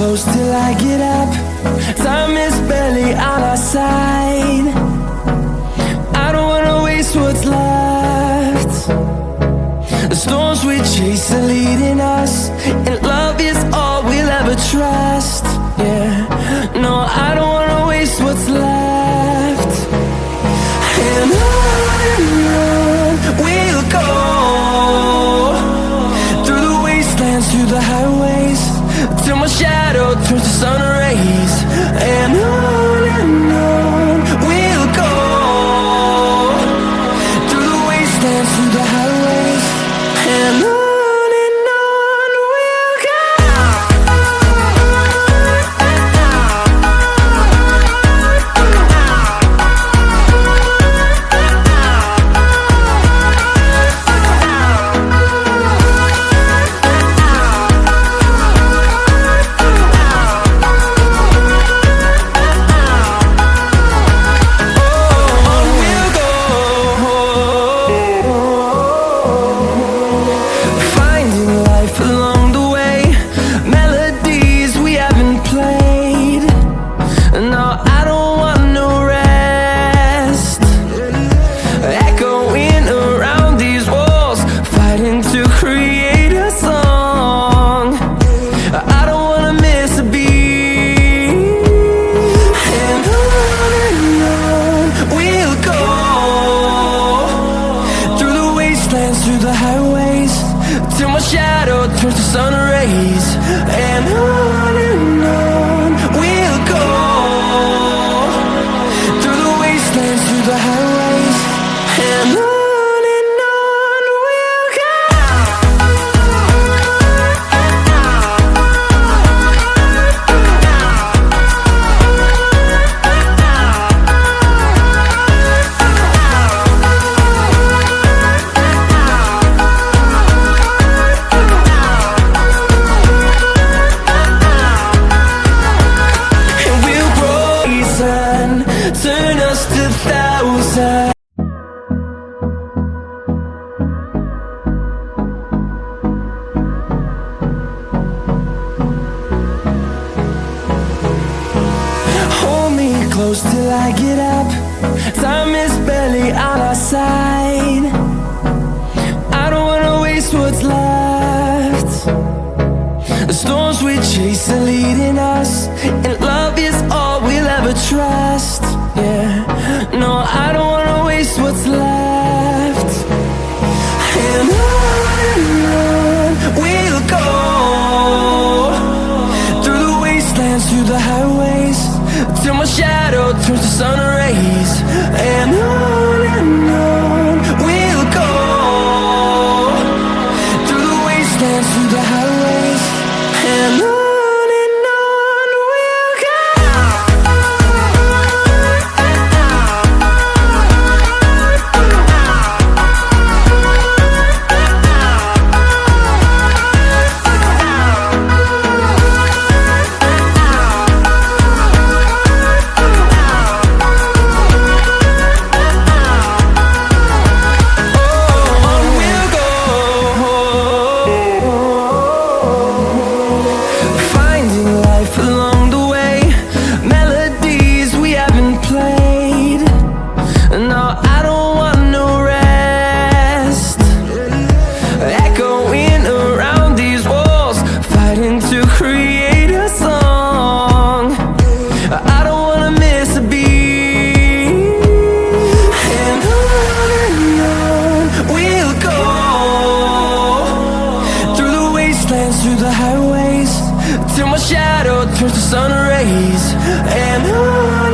close till I get up. Time is barely on our side. I don't wanna waste what's left. The storms we chase are leading us, and love is all we'll ever trust. Yeah, no, I don't wanna waste what's left. And on we'll go, through the wastelands, through the highways, till my shadow turns to sun rays. And on we'll go, through the wastelands, through the highways, and on we'll go. Through the highways, till my shadow turns to sun rays. And on we'll go, through the wastelands, through the highways, and on we'll go. Turn us to thousands. Hold me close till I get up. Time is barely on our side. I don't wanna waste what's left. The storms we chase are leading us, and love is all we'll ever trust. Yeah, no, I don't wanna waste what's left. And on we'll go, through the wastelands, through the highways, till my shadow turns to sun rays. And on we'll go, through the wastelands, through the highways, and on. Through the highways, till my shadow turns to sun rays. And on